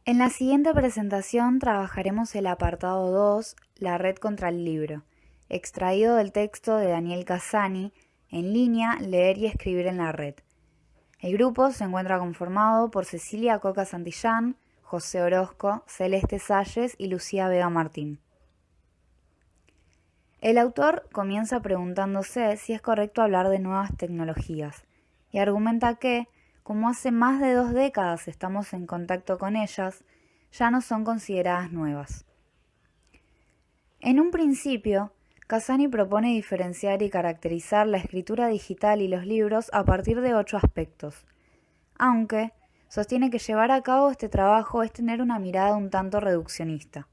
En la siguiente presentación trabajaremos el apartado 2, la red contra el libro, extraído del texto de Daniel Cassani, en línea, leer y escribir en la red. El grupo se encuentra conformado por Cecilia Coca Santillán, José Orozco, Celeste Salles y Lucía Vega Martín. El autor comienza preguntándose si es correcto hablar de nuevas tecnologías y argumenta que, como hace más de 2 décadas estamos en contacto con ellas, ya no son consideradas nuevas. En un principio, Cassani propone diferenciar y caracterizar la escritura digital y los libros a partir de 8 aspectos, aunque sostiene que llevar a cabo este trabajo es tener una mirada un tanto reduccionista.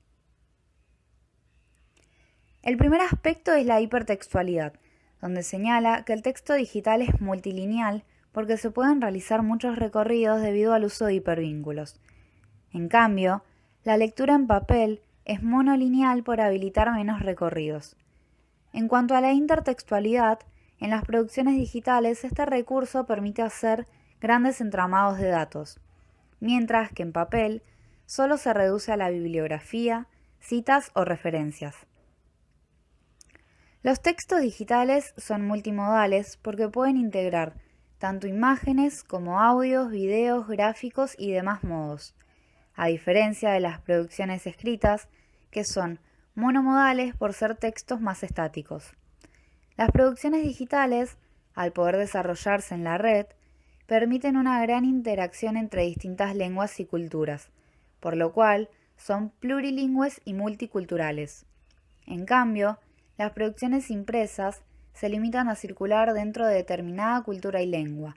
El primer aspecto es la hipertextualidad, donde señala que el texto digital es multilineal porque se pueden realizar muchos recorridos debido al uso de hipervínculos. En cambio, la lectura en papel es monolineal por habilitar menos recorridos. En cuanto a la intertextualidad, en las producciones digitales este recurso permite hacer grandes entramados de datos, mientras que en papel solo se reduce a la bibliografía, citas o referencias. Los textos digitales son multimodales porque pueden integrar tanto imágenes como audios, videos, gráficos y demás modos, a diferencia de las producciones escritas, que son monomodales por ser textos más estáticos. Las producciones digitales, al poder desarrollarse en la red, permiten una gran interacción entre distintas lenguas y culturas, por lo cual son plurilingües y multiculturales. En cambio, las producciones impresas se limitan a circular dentro de determinada cultura y lengua,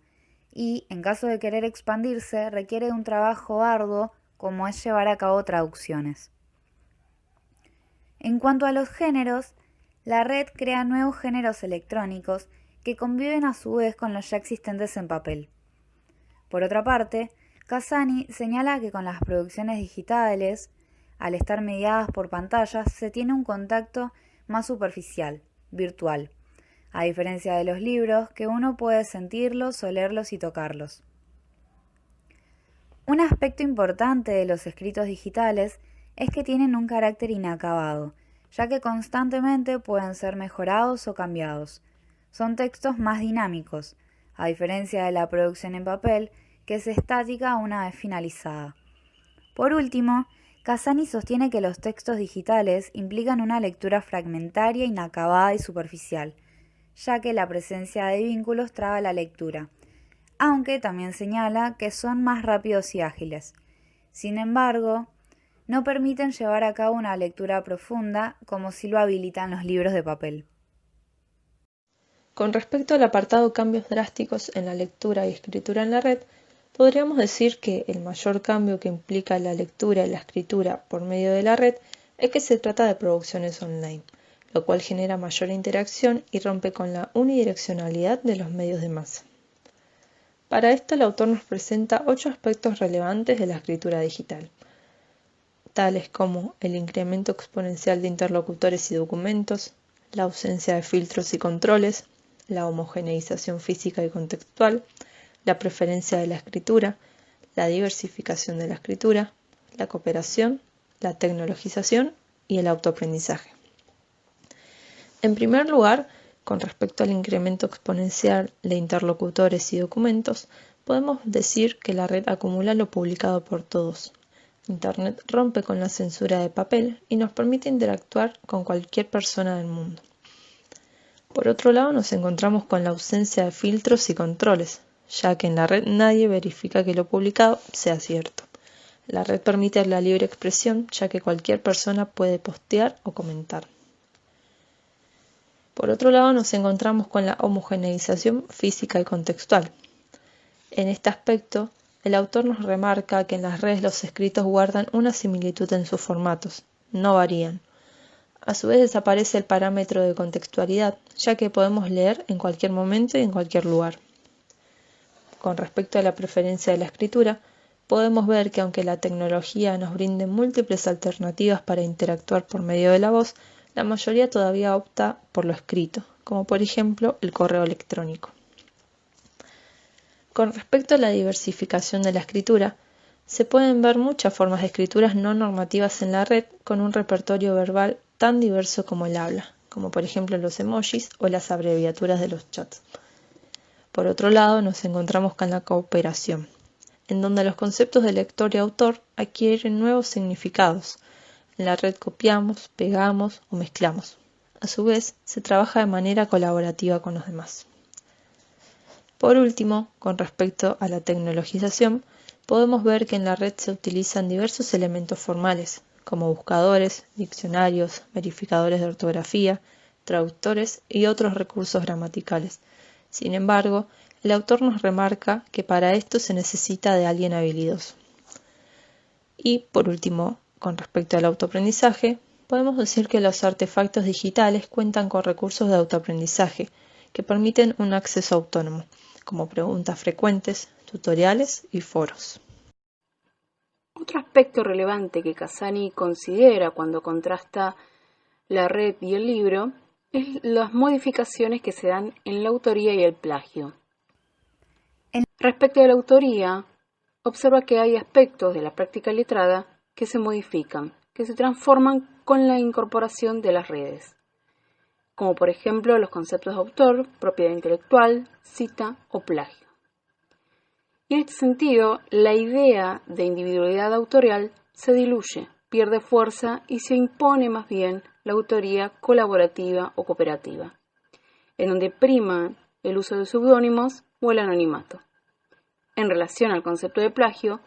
y, en caso de querer expandirse, requiere de un trabajo arduo como es llevar a cabo traducciones. En cuanto a los géneros, la red crea nuevos géneros electrónicos que conviven a su vez con los ya existentes en papel. Por otra parte, Cassani señala que con las producciones digitales, al estar mediadas por pantallas, se tiene un contacto más superficial, virtual, a diferencia de los libros, que uno puede sentirlos, olerlos y tocarlos. Un aspecto importante de los escritos digitales es que tienen un carácter inacabado, ya que constantemente pueden ser mejorados o cambiados. Son textos más dinámicos, a diferencia de la producción en papel, que es estática una vez finalizada. Por último, Cassani sostiene que los textos digitales implican una lectura fragmentaria, inacabada y superficial, ya que la presencia de vínculos traba la lectura, aunque también señala que son más rápidos y ágiles. Sin embargo, no permiten llevar a cabo una lectura profunda como si lo habilitan los libros de papel. Con respecto al apartado cambios drásticos en la lectura y escritura en la red, podríamos decir que el mayor cambio que implica la lectura y la escritura por medio de la red es que se trata de producciones online, lo cual genera mayor interacción y rompe con la unidireccionalidad de los medios de masa. Para esto el autor nos presenta 8 aspectos relevantes de la escritura digital, tales como el incremento exponencial de interlocutores y documentos, la ausencia de filtros y controles, la homogeneización física y contextual, la preferencia de la escritura, la diversificación de la escritura, la cooperación, la tecnologización y el autoaprendizaje. En primer lugar, con respecto al incremento exponencial de interlocutores y documentos, podemos decir que la red acumula lo publicado por todos. Internet rompe con la censura de papel y nos permite interactuar con cualquier persona del mundo. Por otro lado, nos encontramos con la ausencia de filtros y controles, ya que en la red nadie verifica que lo publicado sea cierto. La red permite la libre expresión, ya que cualquier persona puede postear o comentar. Por otro lado, nos encontramos con la homogeneización física y contextual. En este aspecto, el autor nos remarca que en las redes los escritos guardan una similitud en sus formatos, no varían. A su vez desaparece el parámetro de contextualidad, ya que podemos leer en cualquier momento y en cualquier lugar. Con respecto a la preferencia de la escritura, podemos ver que aunque la tecnología nos brinde múltiples alternativas para interactuar por medio de la voz, la mayoría todavía opta por lo escrito, como por ejemplo el correo electrónico. Con respecto a la diversificación de la escritura, Se pueden ver muchas formas de escrituras no normativas en la red con un repertorio verbal tan diverso como el habla, como por ejemplo los emojis o las abreviaturas de los chats. Por otro lado, nos encontramos con la cooperación, en donde los conceptos de lector y autor adquieren nuevos significados. En la red copiamos, pegamos o mezclamos. A su vez, se trabaja de manera colaborativa con los demás. Por último, con respecto a la tecnologización, podemos ver que en la red se utilizan diversos elementos formales, como buscadores, diccionarios, verificadores de ortografía, traductores y otros recursos gramaticales. Sin embargo, el autor nos remarca que para esto se necesita de alguien habilidoso. Y, por último, con respecto al autoaprendizaje, podemos decir que los artefactos digitales cuentan con recursos de autoaprendizaje que permiten un acceso autónomo, como preguntas frecuentes, tutoriales y foros. Otro aspecto relevante que Casani considera cuando contrasta la red y el libro es las modificaciones que se dan en la autoría y el plagio. Respecto a la autoría, observa que hay aspectos de la práctica letrada que se modifican, que se transforman con la incorporación de las redes, como por ejemplo los conceptos de autor, propiedad intelectual, cita o plagio. Y en este sentido, la idea de individualidad autorial se diluye, pierde fuerza y se impone más bien la autoría colaborativa o cooperativa, en donde prima el uso de seudónimos o el anonimato. En relación al concepto de plagio,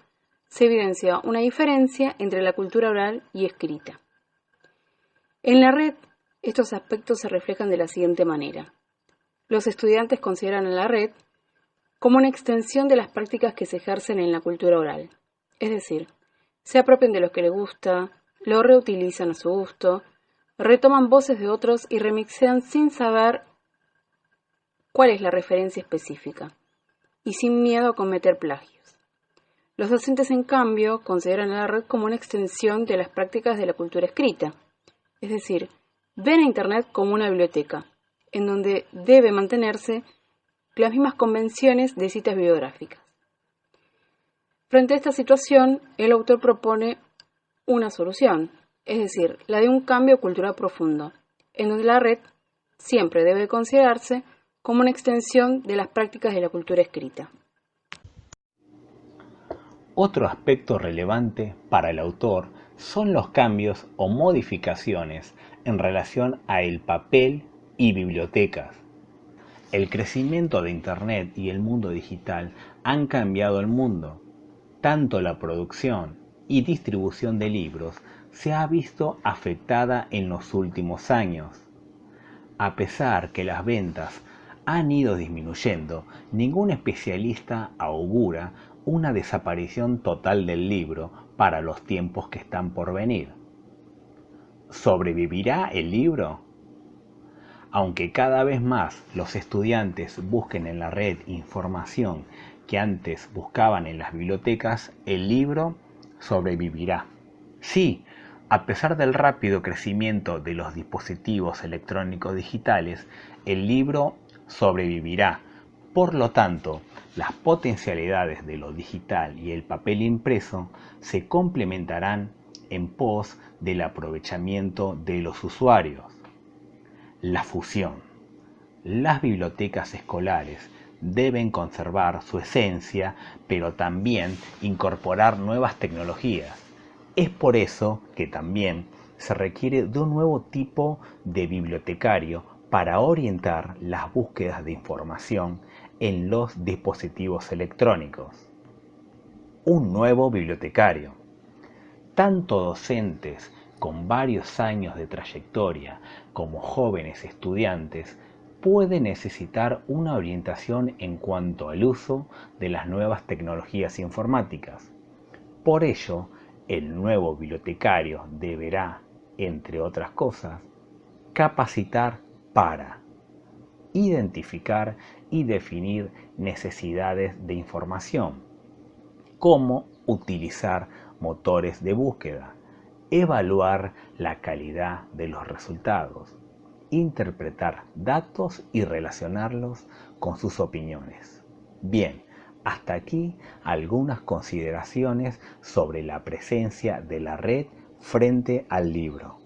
se evidencia una diferencia entre la cultura oral y escrita. En la red, estos aspectos se reflejan de la siguiente manera. Los estudiantes consideran a la red como una extensión de las prácticas que se ejercen en la cultura oral. Es decir, se apropian de lo que les gusta, lo reutilizan a su gusto, retoman voces de otros y remixean sin saber cuál es la referencia específica y sin miedo a cometer plagios. Los docentes, en cambio, consideran a la red como una extensión de las prácticas de la cultura escrita. Es decir, ven a Internet como una biblioteca, en donde debe mantenerse las mismas convenciones de citas bibliográficas. Frente a esta situación, el autor propone una solución, es decir, la de un cambio cultural profundo, en donde la red siempre debe considerarse como una extensión de las prácticas de la cultura escrita. Otro aspecto relevante para el autor son los cambios o modificaciones en relación a el papel y bibliotecas. El crecimiento de Internet y el mundo digital han cambiado el mundo. Tanto la producción y distribución de libros se ha visto afectada en los últimos años. A pesar que las ventas han ido disminuyendo, ningún especialista augura una desaparición total del libro para los tiempos que están por venir. ¿Sobrevivirá el libro? Aunque cada vez más los estudiantes busquen en la red información que antes buscaban en las bibliotecas, el libro sobrevivirá. Sí, a pesar del rápido crecimiento de los dispositivos electrónicos digitales, el libro sobrevivirá. Por lo tanto, las potencialidades de lo digital y el papel impreso se complementarán en pos del aprovechamiento de los usuarios. La fusión. Las bibliotecas escolares deben conservar su esencia, pero también incorporar nuevas tecnologías. Es por eso que también se requiere de un nuevo tipo de bibliotecario para orientar las búsquedas de información en los dispositivos electrónicos. Un nuevo bibliotecario. Tanto docentes con varios años de trayectoria como jóvenes estudiantes pueden necesitar una orientación en cuanto al uso de las nuevas tecnologías informáticas. Por ello, el nuevo bibliotecario deberá, entre otras cosas, capacitar para identificar y definir necesidades de información, cómo utilizar motores de búsqueda, evaluar la calidad de los resultados, interpretar datos y relacionarlos con sus opiniones. Bien, Hasta aquí algunas consideraciones sobre la presencia de la red frente al libro.